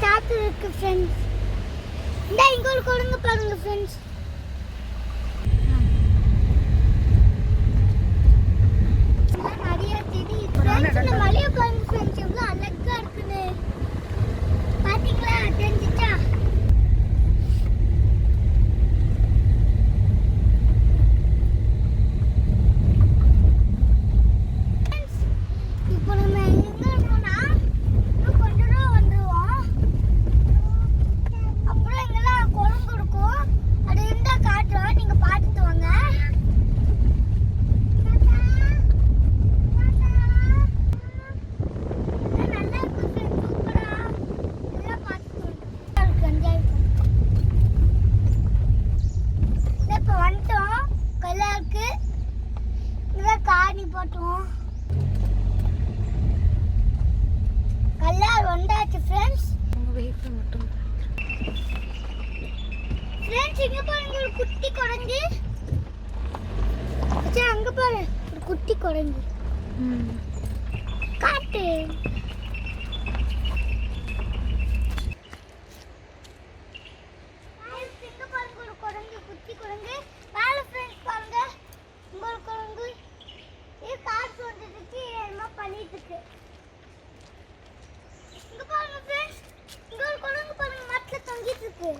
சாப்பிட்டு இருக்கு ஃப்ரெண்ட்ஸ். இந்த இங்க ஒரு குரங்கு பாருங்க ஃப்ரெண்ட்ஸ். நிறைய செடி ஃப்ரெண்ட்ஸ். இந்த மலையை பாருங்க ஃப்ரெண்ட்ஸ், எவ்வளவு அழகா இருக்குன்னு பாத்தீங்களா? தெரிஞ்சிச்சா? இப்போ நம்ம எங்க இருக்கோம்னா கொஞ்ச தூரம் வந்துருவோம். அப்புறம் எங்கெல்லாம் குரங்கு இருக்கும் அது இருந்தா காட்டுறோம், நீங்க பார்த்துட்டு வாங்க. நல்லா இருக்கு ஃப்ரெண்ட்ஸ், சூப்பரா எல்லாம் பார்த்துட்டு இருக்கு. என்ஜாய் இப்போ வந்துட்டோம். கல்லாருக்கு இங்கே காணி போட்டோம். கல்லார் வந்தாச்சு ஃப்ரெண்ட்ஸ். வெஹிக்கிள் மட்டும் ஃப்ரெண்ட்ஸ், இங்க பாருங்க ஒரு குட்டி குரங்கு. அச்சா அங்க பாரு ஒரு குட்டி குரங்கு. காட்டு. இங்க பாருங்க ஒரு குரங்கு, குட்டி குரங்கு. மேல ஃப்ரெண்ட்ஸ் பாருங்க இங்க ஒரு குரங்கு. இது காட்டு வந்துட்டு என்னமோ பண்ணிட்டு இருக்கு. இங்க பாருங்க ஃப்ரெண்ட்ஸ், இங்க ஒரு குரங்கு பாருங்க மரத்துல தொங்கிட்டு இருக்கு.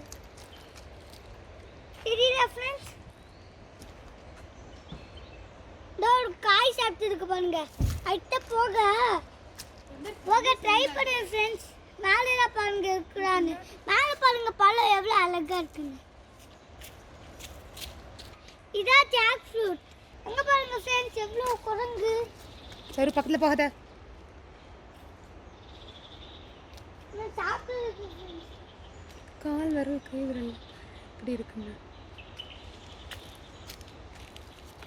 தெரியுதா ஃப்ரெண்ட்ஸ்? ஒரு காய் சாப்பிட்டு இருக்கு பாருங்க. ஐட்ட போக ட்ரை பண்ணுங்க ஃப்ரெண்ட்ஸ். மேலே பாருங்க இருக்குறான்னு. மேலே பாருங்க பழம் எவ்வளோ அழகா இருக்குன்னு. இதான் ஜாக் ஃப்ரூட். அங்க பாருங்க ஃப்ரெண்ட்ஸ் எவ்வளோ குரங்கு. சரி பக்கத்தில் போகாத. சாப்பிட்டு கால் விரல் கை விரல் இப்படி இருக்குங்க.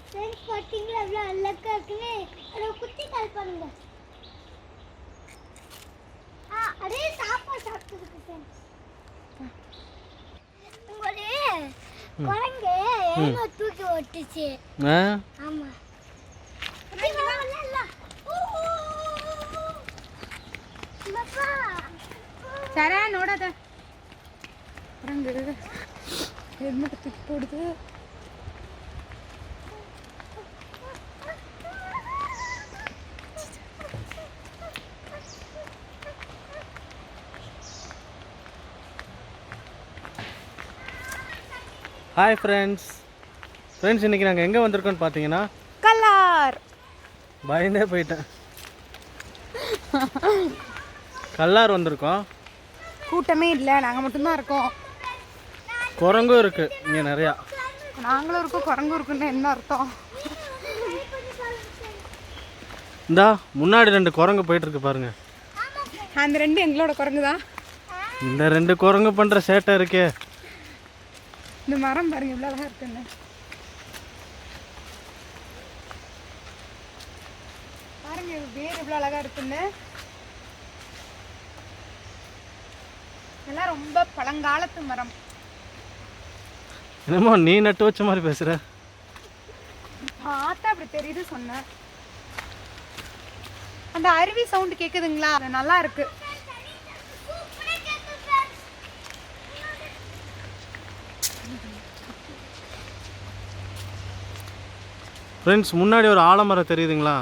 ஃப்ரெண்ட்ஸ் பார்த்தீங்களா எவ்வளோ அழகா இருக்குன்னு. அதோட குட்டி கால் பாருங்க. அதே சாப்பாடு சாப்பிட்டு இருக்கு ஃப்ரெண்ட்ஸ். உங்களே குரங்கு ஏமா தூக்கி ஓட்டுச்சு. ஆமா சரா ನೋಡದ குரங்கு ஹெல்மெட் தூக்கி போடுது. Hi friends. இன்றைக்கி நாங்கள் எங்கே வந்திருக்கோன்னு பார்த்தீங்கன்னா கல்லார். பயந்தே போயிட்டேன். கல்லார் வந்திருக்கோம். கூட்டமே இல்லை, நாங்கள் மட்டும்தான் இருக்கோம். குரங்கும் இருக்குது இங்கே நிறையா. நாங்களும் இருக்கோம், குரங்கும் இருக்குன்னு என்ன அர்த்தம்? இந்தா முன்னாடி 2 குரங்கு போயிட்டுருக்கு பாருங்க. அந்த 2 எங்களோட குரங்கு தான். இந்த 2 குரங்கு பண்ணுற சேட்டை இருக்கே. இந்த மரம் பாருங்க எவ்வளோ அழகாக இருக்குன்னு. பாருங்க வேர் எவ்வளோ அழகாக இருக்குன்னு. இதெல்லாம் ரொம்ப பழங்காலத்து மரம். என்னமோ நீ நட்டு வச்ச மாதிரி பேசுகிற. பார்த்தா அப்படி தெரியுது சொன்னேன். அந்த அருவி சவுண்டு கேட்குதுங்களா? அது நல்லா இருக்கு. ஃப்ரெண்ட்ஸ் முன்னாடி ஒரு ஆலமரம் தெரியுதுங்களா?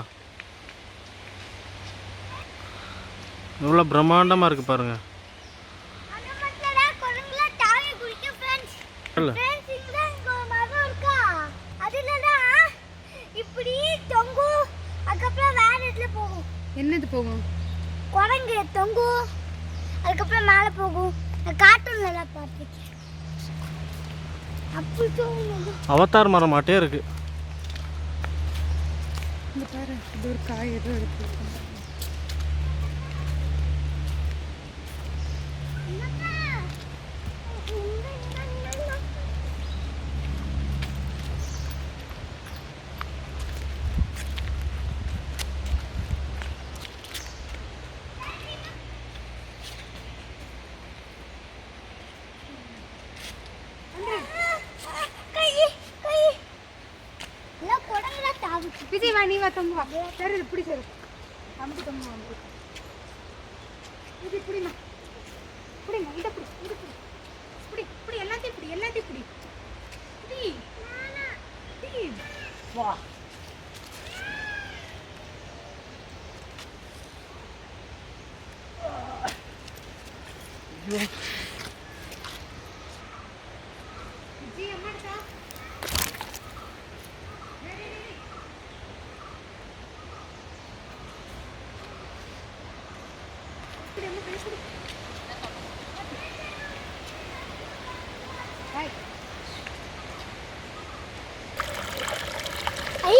எவ்வளோ பிரம்மாண்டமாக இருக்குது பாருங்க. என்னது போகும்? குரங்கு தொங்கும், அதுக்கப்புறம் மேலே போகும். கார்ட்டூன்ல பார்த்துருக்கேன். அப்படி அவதார் மரம் மாட்டே இருக்குது. இந்த பாரு இது ஒரு காய் ஏதோ எடுத்து. விஜய் வா, நீ வா, தொங்கு வா. சரி இது பிடி, சரி நமக்கு தொங்கு வந்து இது இப்படிமா. புடிங்க இத புடி இது புடி புடி புடி எல்லாத்தையும் புடி எல்லாத்தையும் புடி புடி புடி வா ஐயோ ஜி அம்மா இருக்கா புடி அம்மா பேசுடி ஹாய் ஐ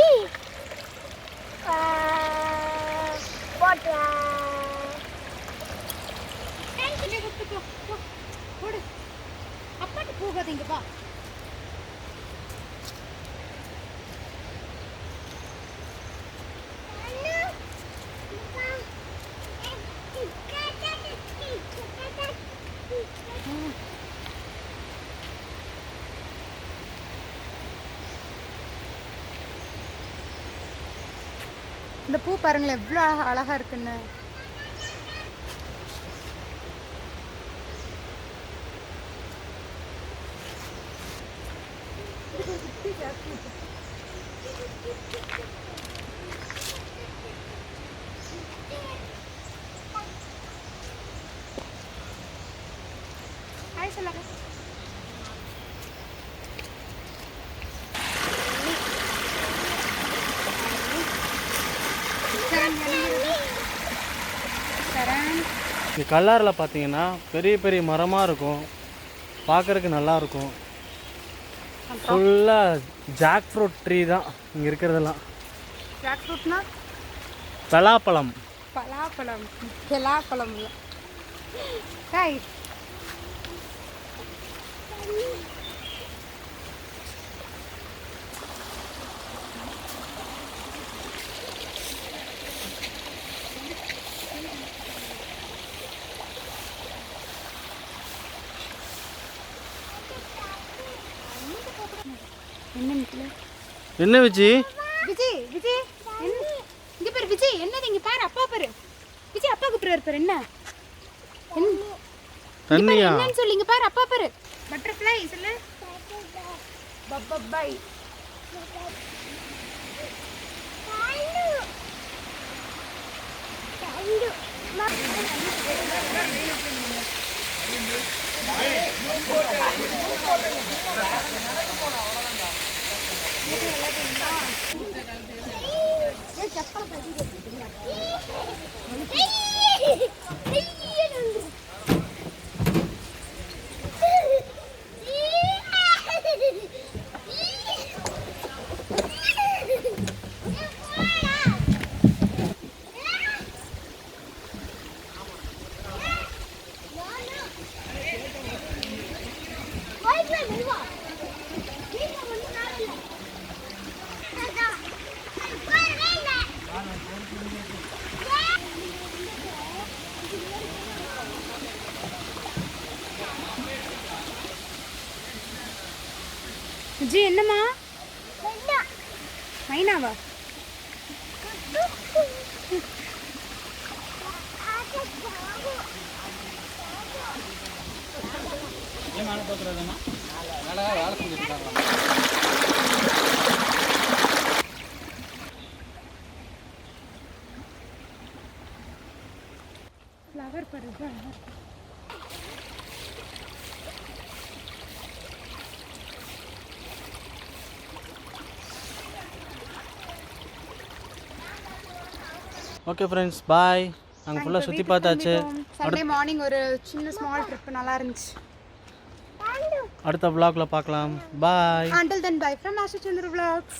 போட்டா இங்கே குத்து போ போ போடு அப்பாட்டு போகாதீங்க பா இந்த பூ பாருங்களேன் எவ்வளோ அழகா இருக்குன்னு ஹாய் சொல்லாங்க இந்த கல்லாரில் பார்த்தீங்கன்னா பெரிய பெரிய மரமாக இருக்கும், பார்க்குறதுக்கு நல்லா இருக்கும். ஃபுல்லாக ஜாக் ஃப்ரூட் ட்ரீ தான் இங்கே இருக்கிறதெல்லாம். ஜாக் ஃப்ரூட்னா பலாப்பழம். பலாப்பழம் பலாப்பழம் இல்லை ஹாய் என்ன விஜி? விஜய் விஜய் இங்க பாரு விஜய் என்னது இங்க பாரு அப்பா பாரு விஜய் அப்பா கூப்பிடுறாரு பாரு என்ன தண்ணியா? என்னன்னு சொல்லி இங்க பாரு அப்பா பாரு பட்டர்ஃப்ளை சொல்லு பப்பை விஜய் என்னம்மா மைனாவா ஃப்ளவர் பாருங்க ஓகே ஃப்ரெண்ட்ஸ் பாய். நாங்கள் ஃபுல்லாக சுற்றி பார்த்தாச்சு. சண்டே மார்னிங் ஒரு சின்ன ஸ்மால் ட்ரிப் நல்லா இருந்துச்சு. அடுத்த vlogல பார்க்கலாம். பாய். Until then, bye from Asha Chandra Vlogs.